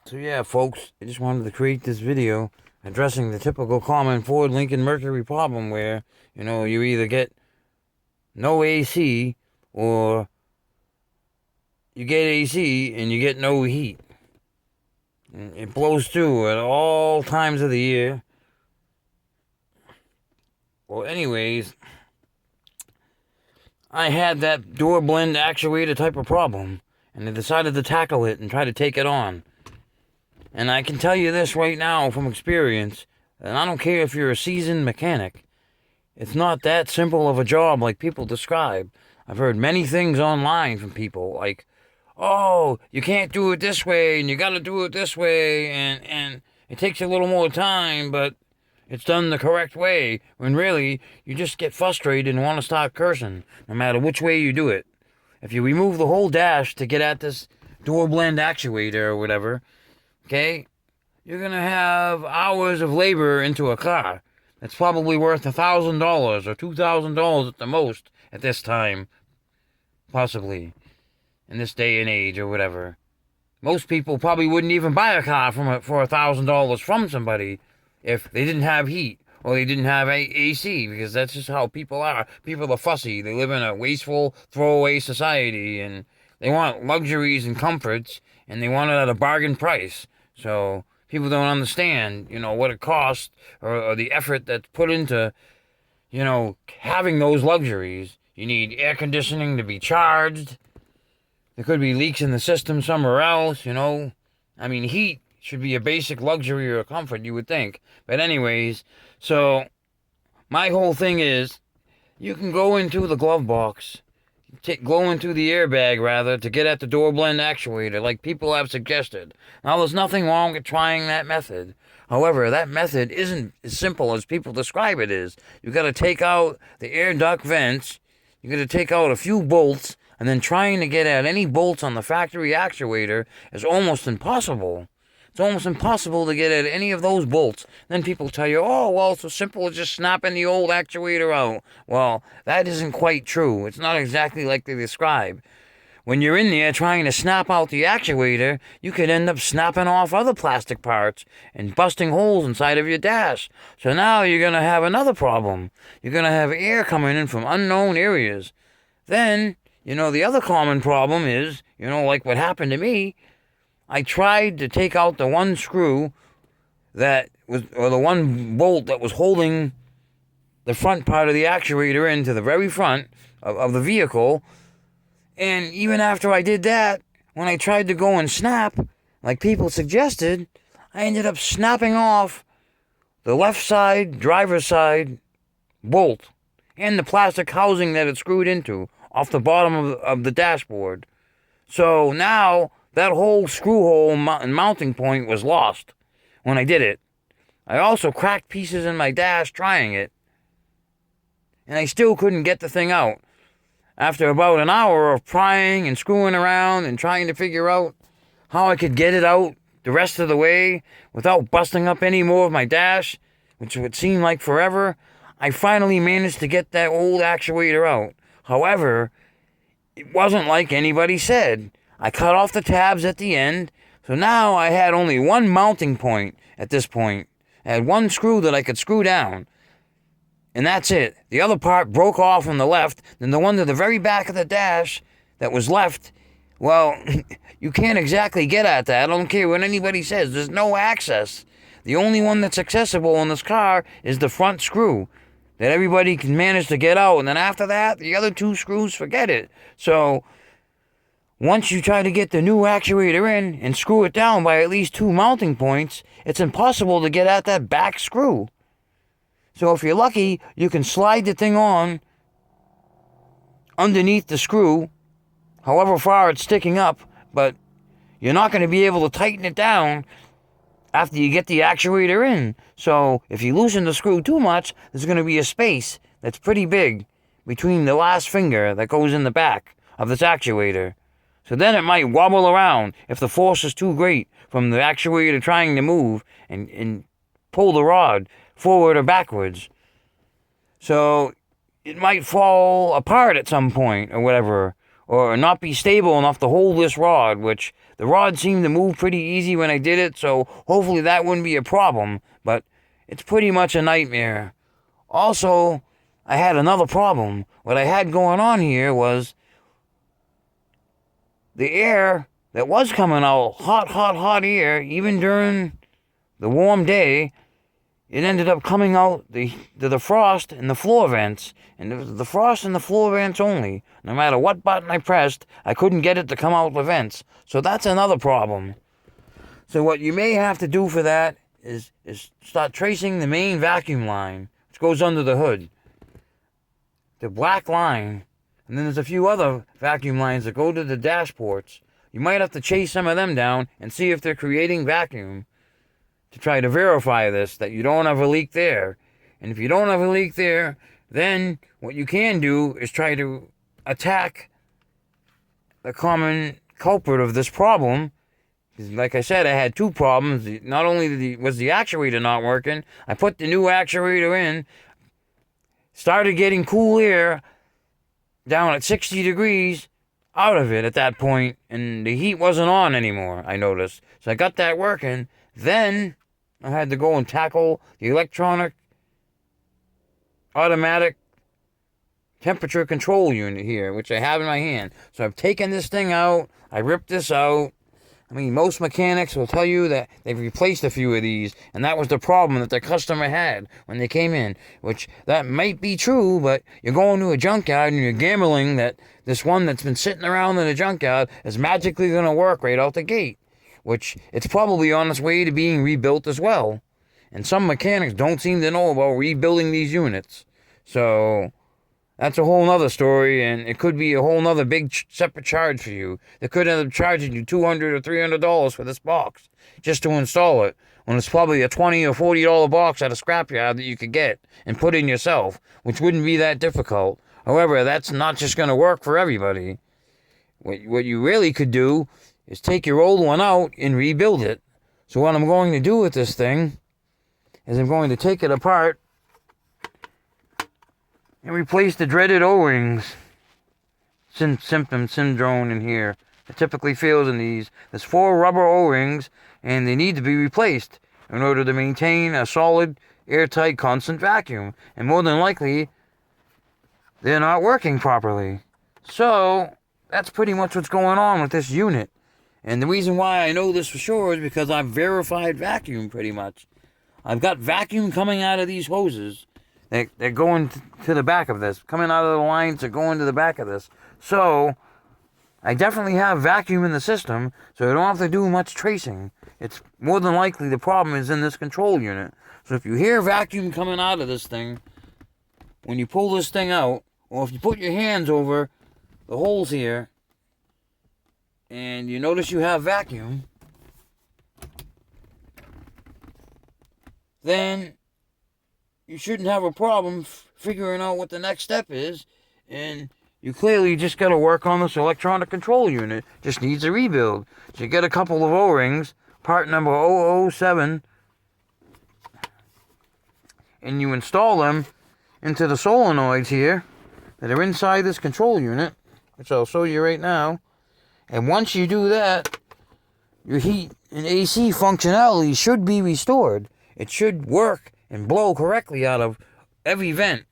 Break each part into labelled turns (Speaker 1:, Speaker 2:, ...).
Speaker 1: So yeah, folks, I just wanted to create this video addressing the typical common Ford Lincoln Mercury problem where, you either get no AC or you get AC and you get no heat. And it blows through at all times of the year. Well, anyways, I had that door blend actuator type of problem, and I decided to tackle it and try to take it on. And I can tell you this right now from experience, and I don't care if you're a seasoned mechanic, it's not that simple of a job like people describe. I've heard many things online from people like, oh, you can't do it this way, and you gotta do it this way, and it takes a little more time, but it's done the correct way, when really, you just get frustrated and want to start cursing, no matter which way you do it. If you remove the whole dash to get at this door blend actuator or whatever, okay, you're going to have hours of labor into a car that's probably worth $1,000 or $2,000 at the most at this time, possibly, in this day and age or whatever. Most people probably wouldn't even buy a car for $1,000 from somebody if they didn't have heat or they didn't have AC, because that's just how people are. People are fussy. They live in a wasteful, throwaway society, and they want luxuries and comforts, and they want it at a bargain price. So people don't understand, what it costs or the effort that's put into, having those luxuries. You need air conditioning to be charged. There could be leaks in the system somewhere else, heat should be a basic luxury or a comfort, you would think. But anyways, so my whole thing is, you can go into the glove box, go into the airbag, rather, to get at the door blend actuator, like people have suggested. Now, there's nothing wrong with trying that method. However, that method isn't as simple as people describe it is. You got to take out the air duct vents, you got to take out a few bolts, and then trying to get at any bolts on the factory actuator is almost impossible. It's almost impossible to get at any of those bolts. Then people tell you, oh, well, it's so simple as just snapping the old actuator out. Well, that isn't quite true. It's not exactly like they describe. When you're in there trying to snap out the actuator, you could end up snapping off other plastic parts and busting holes inside of your dash. So now you're going to have another problem. You're going to have air coming in from unknown areas. Then, the other common problem is, like what happened to me, I tried to take out the one screw or the one bolt that was holding the front part of the actuator into the very front of the vehicle. And even after I did that, when I tried to go and snap, like people suggested, I ended up snapping off the left side, driver's side bolt and the plastic housing that it screwed into off the bottom of the dashboard. So now that whole screw hole and mounting point was lost when I did it. I also cracked pieces in my dash trying it, and I still couldn't get the thing out. After about an hour of prying and screwing around and trying to figure out how I could get it out the rest of the way without busting up any more of my dash, which would seem like forever, I finally managed to get that old actuator out. However, it wasn't like anybody said. I cut off the tabs at the end, so now I had only one mounting point at this point. I had one screw that I could screw down, and that's it. The other part broke off on the left, then the one to the very back of the dash that was left, well, you can't exactly get at that. I don't care what anybody says. There's no access. The only one that's accessible in this car is the front screw that everybody can manage to get out, and then after that, the other two screws, forget it. So once you try to get the new actuator in and screw it down by at least two mounting points, it's impossible to get at that back screw. So if you're lucky, you can slide the thing on underneath the screw, however far it's sticking up, but you're not going to be able to tighten it down after you get the actuator in. So if you loosen the screw too much, there's going to be a space that's pretty big between the last finger that goes in the back of this actuator. So then it might wobble around if the force is too great from the actuator trying to move and pull the rod forward or backwards. So it might fall apart at some point or whatever. or not be stable enough to hold this rod, which the rod seemed to move pretty easy when I did it, so hopefully that wouldn't be a problem, but it's pretty much a nightmare. Also, I had another problem. What I had going on here was the air that was coming out, hot air, even during the warm day, it ended up coming out to the frost and the floor vents. And it was the frost and the floor vents only. No matter what button I pressed, I couldn't get it to come out the vents. So that's another problem. So what you may have to do for that is start tracing the main vacuum line, which goes under the hood. The black line. And then there's a few other vacuum lines that go to the dashboards. You might have to chase some of them down and see if they're creating vacuum to try to verify this, that you don't have a leak there. And if you don't have a leak there, then what you can do is try to attack the common culprit of this problem. Like I said, I had two problems. Not only was the actuator not working, I put the new actuator in, started getting cool air down at 60 degrees out of it at that point, and the heat wasn't on anymore, I noticed. So I got that working. Then I had to go and tackle the electronic automatic temperature control unit here, which I have in my hand. So I've taken this thing out. I ripped this out. I mean, most mechanics will tell you that they've replaced a few of these, and that was the problem that the customer had when they came in, which that might be true, but you're going to a junkyard and you're gambling that this one that's been sitting around in the junkyard is magically going to work right out the gate, which it's probably on its way to being rebuilt as well. And some mechanics don't seem to know about rebuilding these units. So that's a whole nother story, and it could be a whole nother big separate charge for you. They could end up charging you $200 or $300 for this box just to install it, when it's probably a $20 or $40 box at a scrapyard that you could get and put in yourself, which wouldn't be that difficult. However, that's not just going to work for everybody. What you really could do is take your old one out and rebuild it. So what I'm going to do with this thing is I'm going to take it apart and replace the dreaded O-rings syndrome in here. It typically fails in these. There's 4 rubber O-rings, and they need to be replaced in order to maintain a solid, airtight, constant vacuum. And more than likely, they're not working properly. So that's pretty much what's going on with this unit. And the reason why I know this for sure is because I've verified vacuum pretty much. I've got vacuum coming out of these hoses. They're going to the back of this. Coming out of the lines are going to the back of this. So I definitely have vacuum in the system, so I don't have to do much tracing. It's more than likely the problem is in this control unit. So if you hear vacuum coming out of this thing, when you pull this thing out, or if you put your hands over the holes here, and you notice you have vacuum, then you shouldn't have a problem figuring out what the next step is, and you clearly just got to work on this electronic control unit. Just needs a rebuild. So you get a couple of O-rings, part number 007, and you install them into the solenoids here that are inside this control unit, which I'll show you right now. And once you do that, your heat and AC functionality should be restored. It should work and blow correctly out of every vent.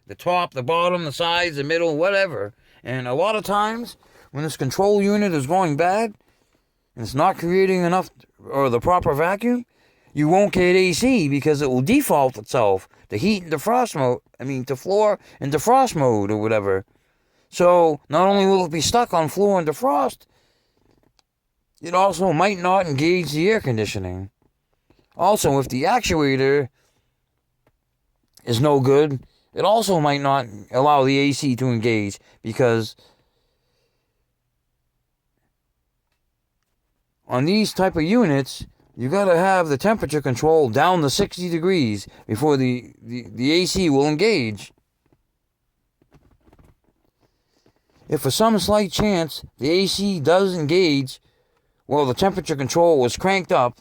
Speaker 1: The top, the bottom, the sides, the middle, whatever. And a lot of times, when this control unit is going bad, and it's not creating enough or the proper vacuum, you won't get AC because it will default itself to heat and defrost mode. To floor and defrost mode or whatever. So, not only will it be stuck on floor and defrost, it also might not engage the air conditioning. Also, if the actuator is no good, it also might not allow the AC to engage, because on these type of units, you got to have the temperature control down to 60 degrees before the AC will engage. If for some slight chance the AC does engage while the temperature control was cranked up,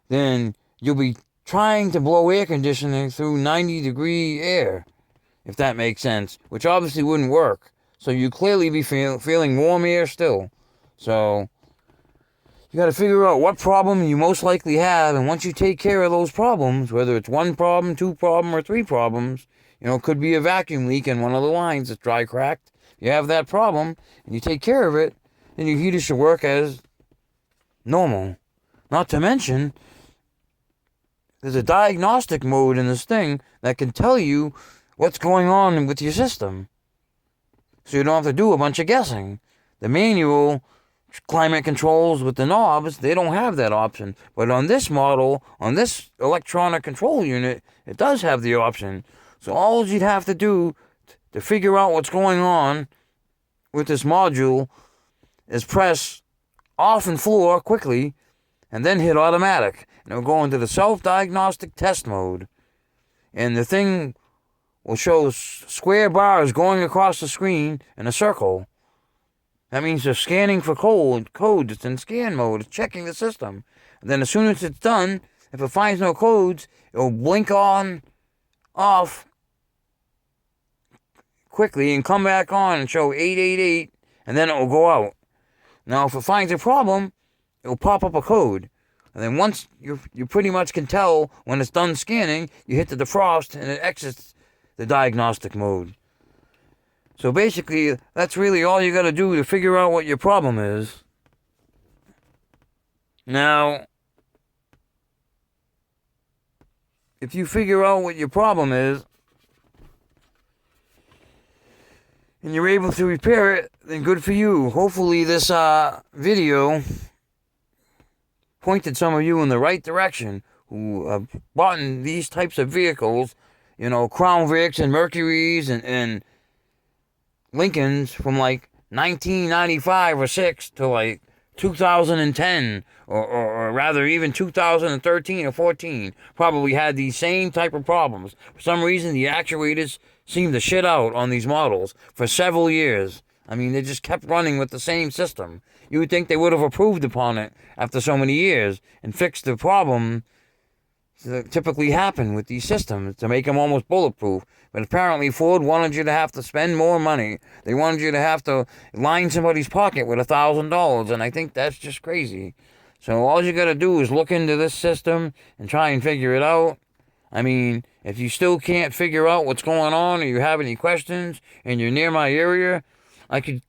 Speaker 1: then you'll be trying to blow air conditioning through 90-degree air, if that makes sense, which obviously wouldn't work. So you clearly be feeling warm air still. So you got to figure out what problem you most likely have, and once you take care of those problems, whether it's one problem, two problems, or three problems, it could be a vacuum leak in one of the lines that's dry cracked. You have that problem, and you take care of it, then your heater should work as normal. Not to mention, there's a diagnostic mode in this thing that can tell you what's going on with your system. So you don't have to do a bunch of guessing. The manual climate controls with the knobs, they don't have that option. But on this model, on this electronic control unit, it does have the option. So all you'd have to do to figure out what's going on with this module is press off and floor quickly and then hit automatic. And it'll go into the self-diagnostic test mode. And the thing will show square bars going across the screen in a circle. That means they're scanning for codes. It's in scan mode. It's checking the system. And then as soon as it's done, if it finds no codes, it'll blink on, off quickly and come back on and show 888, and then it will go out. Now, if it finds a problem, it will pop up a code. And then once you pretty much can tell when it's done scanning, you hit the defrost and it exits the diagnostic mode. So basically, that's really all you got to do to figure out what your problem is. Now, if you figure out what your problem is, and you're able to repair it, then good for you. Hopefully this video pointed some of you in the right direction who have bought these types of vehicles, Crown Vics and Mercuries and Lincolns from like 1995 or 6 to like 2010 or rather even 2013 or 14 probably had these same type of problems. For some reason, the actuators seemed to shit out on these models for several years. I mean, they just kept running with the same system. You would think they would have improved upon it after so many years and fixed the problem that typically happen with these systems to make them almost bulletproof. But apparently Ford wanted you to have to spend more money. They wanted you to have to line somebody's pocket with $1,000, and I think that's just crazy. So all you got to do is look into this system and try and figure it out. I mean, if you still can't figure out what's going on or you have any questions and you're near my area, I could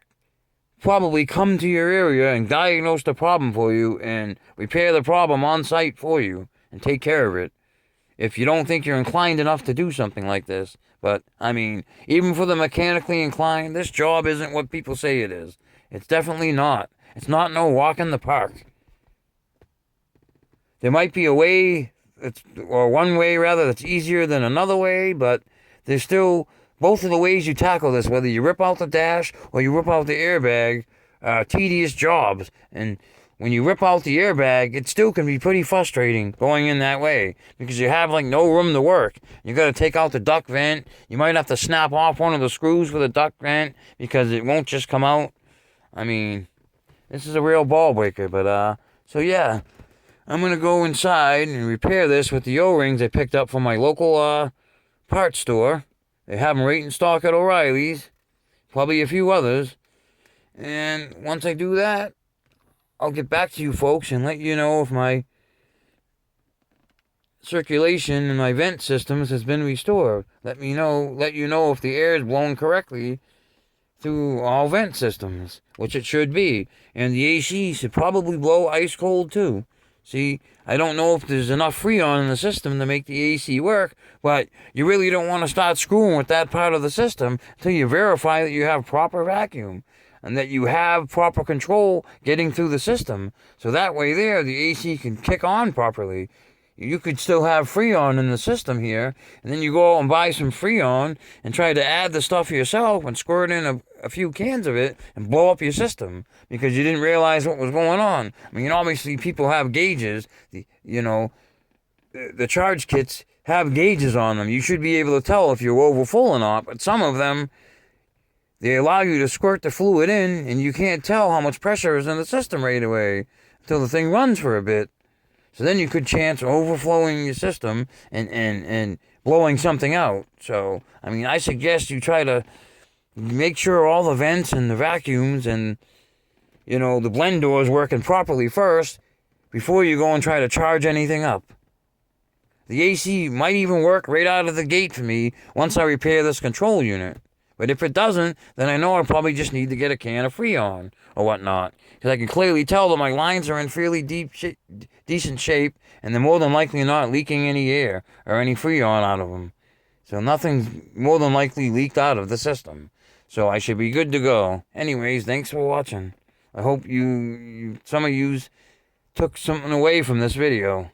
Speaker 1: probably come to your area and diagnose the problem for you and repair the problem on site for you and take care of it. If you don't think you're inclined enough to do something like this. But, I mean, even for the mechanically inclined, this job isn't what people say it is. It's definitely not. It's not no walk in the park. There might be a way, or one way rather, that's easier than another way, but there's still both of the ways you tackle this, whether you rip out the dash or you rip out the airbag, tedious jobs. And when you rip out the airbag, it still can be pretty frustrating going in that way because you have like no room to work. You got to take out the duct vent. You might have to snap off one of the screws for the duct vent because it won't just come out. I mean, this is a real ball breaker. But so yeah, I'm gonna go inside and repair this with the O-rings I picked up from my local parts store. They have them right in stock at O'Reilly's, probably a few others. And once I do that, I'll get back to you folks and let you know if my circulation in my vent systems has been restored. Let you know if the air is blown correctly through all vent systems, which it should be. And the AC should probably blow ice cold too. See, I don't know if there's enough Freon in the system to make the AC work, but you really don't want to start screwing with that part of the system until you verify that you have proper vacuum and that you have proper control getting through the system. So that way there, the AC can kick on properly. You could still have Freon in the system here, and then you go out and buy some Freon and try to add the stuff yourself and squirt in a few cans of it and blow up your system because you didn't realize what was going on. I mean, obviously people have gauges. The charge kits have gauges on them. You should be able to tell if you're over full or not, but some of them, they allow you to squirt the fluid in, and you can't tell how much pressure is in the system right away until the thing runs for a bit. So then you could chance overflowing your system and blowing something out. So, I mean, I suggest you try to make sure all the vents and the vacuums and, you know, the blend door is working properly first before you go and try to charge anything up. The AC might even work right out of the gate for me once I repair this control unit. But if it doesn't, then I know I probably just need to get a can of Freon or whatnot. Because I can clearly tell that my lines are in fairly decent shape, and they're more than likely not leaking any air or any Freon out of them. So nothing's more than likely leaked out of the system. So I should be good to go. Anyways, thanks for watching. I hope some of you took something away from this video.